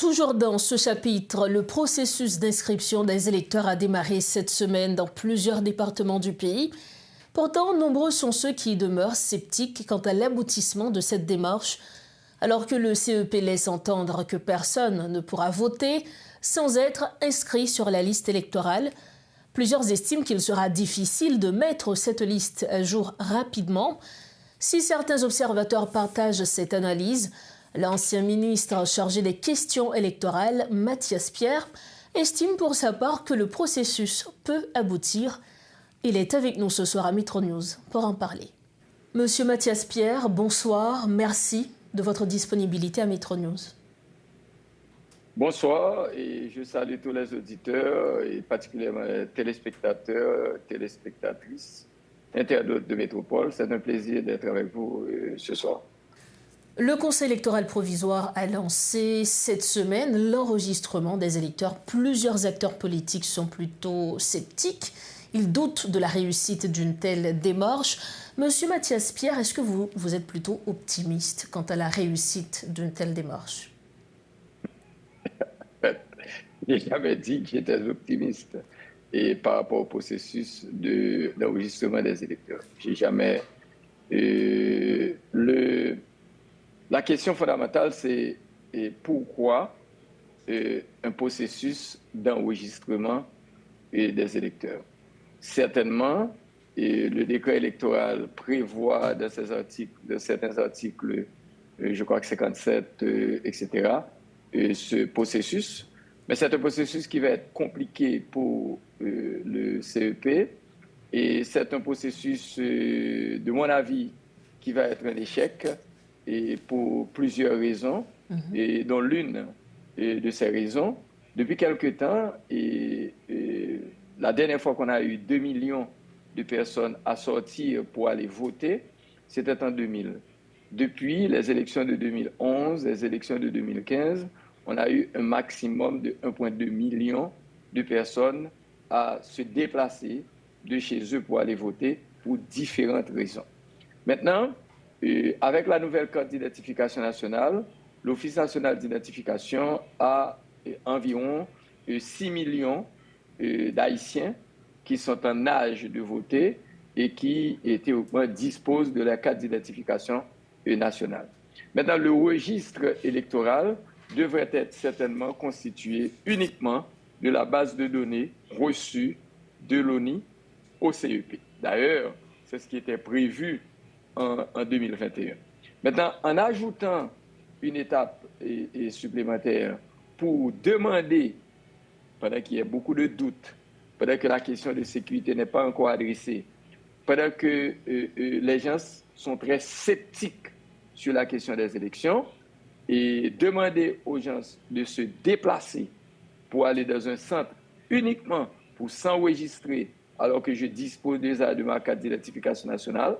Toujours dans ce chapitre, le processus d'inscription des électeurs a démarré cette semaine dans plusieurs départements du pays. Pourtant, nombreux sont ceux qui demeurent sceptiques quant à l'aboutissement de cette démarche, alors que le CEP laisse entendre que personne ne pourra voter sans être inscrit sur la liste électorale. Plusieurs estiment qu'il sera difficile de mettre cette liste à jour rapidement. Si certains observateurs partagent cette analyse, l'ancien ministre chargé des questions électorales, Mathias Pierre, estime pour sa part que le processus peut aboutir. Il est avec nous ce soir à Metro News pour en parler. Monsieur Mathias Pierre, bonsoir. Merci de votre disponibilité à Metro News. Bonsoir et je salue tous les auditeurs et particulièrement les téléspectateurs, téléspectatrices, internautes de Métropole. C'est un plaisir d'être avec vous ce soir. Le Conseil électoral provisoire a lancé cette semaine l'enregistrement des électeurs. Plusieurs acteurs politiques sont plutôt sceptiques. Ils doutent de la réussite d'une telle démarche. Monsieur Mathias Pierre, est-ce que vous êtes plutôt optimiste quant à la réussite d'une telle démarche? Je n'ai jamais dit que j'étais optimiste et par rapport au processus d'enregistrement des électeurs. J'ai jamais... La question fondamentale, c'est pourquoi un processus d'enregistrement des électeurs. Certainement, le décret électoral prévoit dans certains articles, je crois que 57, etc., ce processus. Mais c'est un processus qui va être compliqué pour le CEP et c'est un processus, de mon avis, qui va être un échec et pour plusieurs raisons, et dont l'une de ces raisons, depuis quelque temps, la dernière fois qu'on a eu 2 millions de personnes à sortir pour aller voter, c'était en 2000. Depuis les élections de 2011, les élections de 2015, on a eu un maximum de 1,2 million de personnes à se déplacer de chez eux pour aller voter pour différentes raisons. Maintenant, avec la nouvelle carte d'identification nationale, l'Office national d'identification a environ 6 millions d'Haïtiens qui sont en âge de voter et qui théoriquement disposent de la carte d'identification nationale. Maintenant, le registre électoral devrait être certainement constitué uniquement de la base de données reçue de l'ONI au CEP. D'ailleurs, c'est ce qui était prévu en 2021. Maintenant, en ajoutant une étape supplémentaire pour demander, pendant qu'il y a beaucoup de doutes, pendant que la question de sécurité n'est pas encore adressée, pendant que les gens sont très sceptiques sur la question des élections, et demander aux gens de se déplacer pour aller dans un centre uniquement pour s'enregistrer alors que je dispose déjà de ma carte d'identification nationale,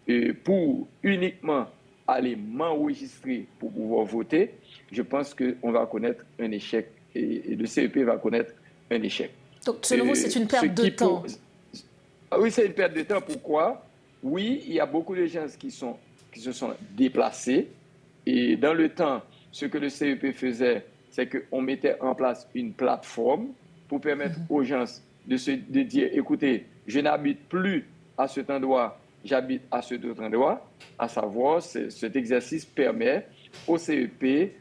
et pour uniquement aller m'enregistrer pour pouvoir voter, je pense qu'on va connaître un échec et le CEP va connaître un échec. Donc, selon vous, c'est une perte de temps? Oui, c'est une perte de temps. Pourquoi? Oui, il y a beaucoup de gens qui se sont déplacés. Et dans le temps, ce que le CEP faisait, c'est qu'on mettait en place une plateforme pour permettre aux gens de dire, écoutez, je n'habite plus à cet endroit, j'habite à cet autre endroit. À savoir, cet exercice permet au CEP,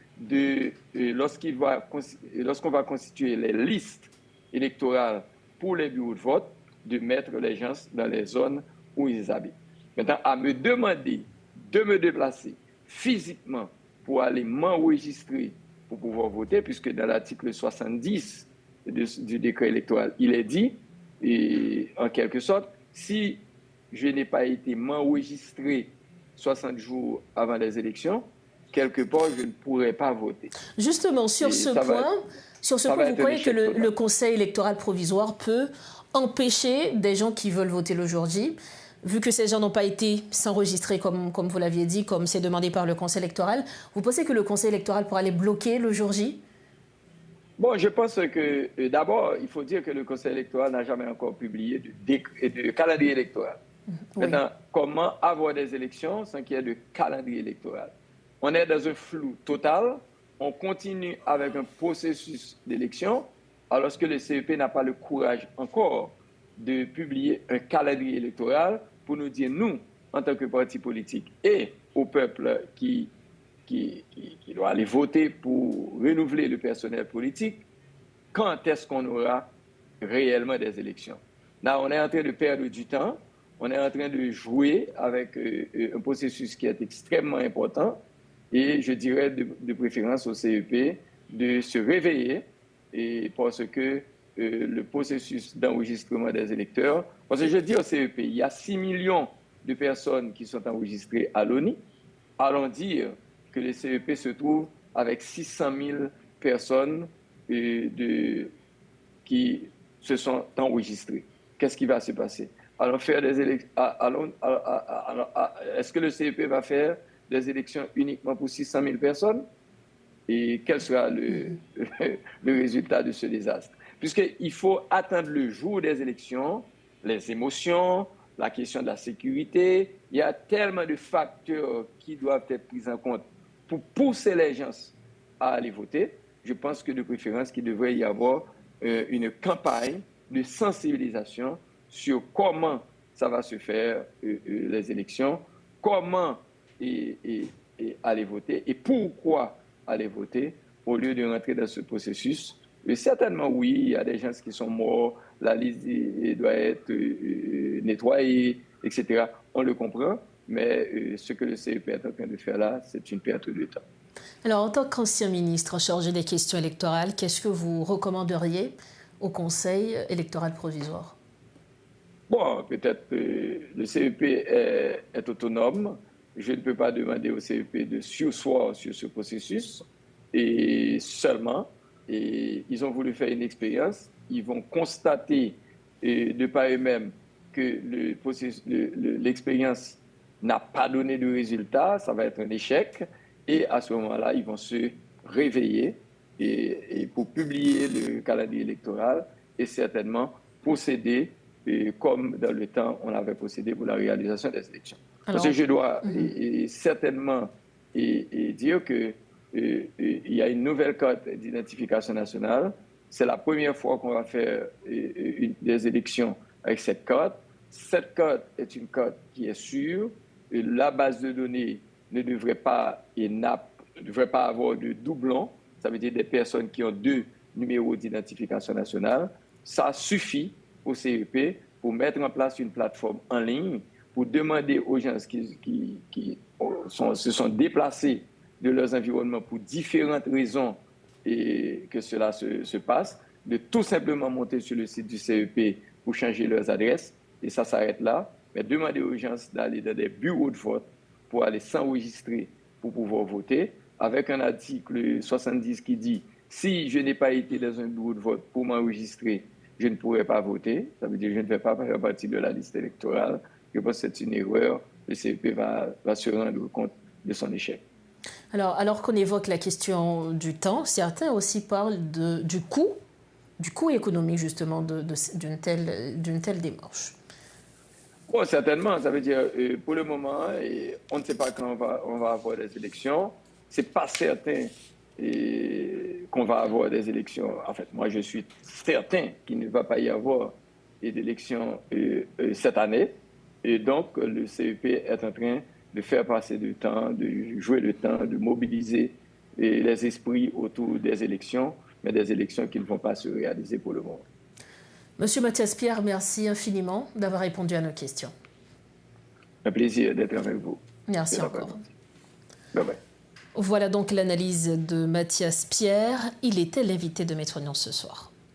lorsqu'on va constituer les listes électorales pour les bureaux de vote, de mettre les gens dans les zones où ils habitent. Maintenant, à me demander de me déplacer physiquement pour aller m'enregistrer pour pouvoir voter, puisque dans l'article 70 du décret électoral, il est dit, et en quelque sorte, si je n'ai pas été m'enregistrer 60 jours avant les élections, quelque part, je ne pourrais pas voter. Justement, sur ce point, vous croyez que le Conseil électoral provisoire peut empêcher des gens qui veulent voter le jour J, vu que ces gens n'ont pas été s'enregistrer, comme vous l'aviez dit, comme c'est demandé par le Conseil électoral, vous pensez que le Conseil électoral pourra les bloquer le jour J? Bon, je pense que d'abord, il faut dire que le Conseil électoral n'a jamais encore publié de calendrier électoral. Oui. Maintenant, comment avoir des élections sans qu'il y ait de calendrier électoral? On est dans un flou total on continue avec un processus d'élection alors que le CEP n'a pas le courage encore de publier un calendrier électoral pour nous dire, nous, en tant que parti politique, et au peuple qui doit aller voter pour renouveler le personnel politique, quand est-ce qu'on aura réellement des élections. Là, on est en train de perdre du temps, on est en train de jouer avec un processus qui est extrêmement important et je dirais de préférence au CEP de se réveiller et parce que le processus d'enregistrement des électeurs, parce que je dis au CEP, il y a 6 millions de personnes qui sont enregistrées à l'ONI, allons dire que le CEP se trouve avec 600 000 personnes qui se sont enregistrées. Qu'est-ce qui va se passer? Allons faire des élections. Est-ce que le CEP va faire des élections uniquement pour 600 000 personnes? Et quel sera le résultat de ce désastre? Puisqu'il faut attendre le jour des élections, les émotions, la question de la sécurité. Il y a tellement de facteurs qui doivent être pris en compte pour pousser les gens à aller voter. Je pense que de préférence, qu'il devrait y avoir une campagne de sensibilisation sur comment ça va se faire les élections, comment aller voter et pourquoi aller voter au lieu de rentrer dans ce processus. Et certainement, oui, il y a des gens qui sont morts, la liste doit être nettoyée, etc. On le comprend, mais ce que le CEP est en train de faire là, c'est une perte de temps. Alors, en tant qu'ancien ministre chargé des questions électorales, qu'est-ce que vous recommanderiez au Conseil électoral provisoire? Bon, peut-être le CEP est autonome. Je ne peux pas demander au CEP de surseoir sur ce processus. Et seulement, ils ont voulu faire une expérience. Ils vont constater de par eux-mêmes que l'expérience n'a pas donné de résultat. Ça va être un échec. Et à ce moment-là, ils vont se réveiller et pour publier le calendrier électoral et certainement procéder comme dans le temps on avait procédé pour la réalisation des élections. Alors, parce que je dois certainement dire qu'il y a une nouvelle carte d'identification nationale. C'est la première fois qu'on va faire des élections avec cette carte. Cette carte est une carte qui est sûre. La base de données ne devrait pas avoir de doublons. Ça veut dire des personnes qui ont 2 numéros d'identification nationale. Ça suffit au CEP pour mettre en place une plateforme en ligne pour demander aux gens qui se sont déplacés de leurs environnements pour différentes raisons et que cela se passe, de tout simplement monter sur le site du CEP pour changer leurs adresses. Et ça s'arrête là. Mais demander aux gens d'aller dans des bureaux de vote pour aller s'enregistrer pour pouvoir voter, avec un article 70 qui dit « Si je n'ai pas été dans un bureau de vote pour m'enregistrer, je ne pourrai pas voter. » Ça veut dire que je ne vais pas faire partie de la liste électorale. Je pense que c'est une erreur. Le CEP va se rendre compte de son échec. Alors qu'on évoque la question du temps, certains aussi parlent du coût économique justement d'une telle démarche. Bon, certainement, ça veut dire pour le moment, on ne sait pas quand on va avoir des élections. Ce n'est pas certain qu'on va avoir des élections. En fait, moi, je suis certain qu'il ne va pas y avoir d'élections cette année. Et donc, le CEP est en train de faire passer du temps, de jouer le temps, de mobiliser les esprits autour des élections, mais des élections qui ne vont pas se réaliser pour le moment. Monsieur Mathias Pierre, merci infiniment d'avoir répondu à nos questions. Un plaisir d'être avec vous. Merci encore. Bye bye. Voilà donc l'analyse de Mathias Pierre. Il était l'invité de Maître Nion ce soir.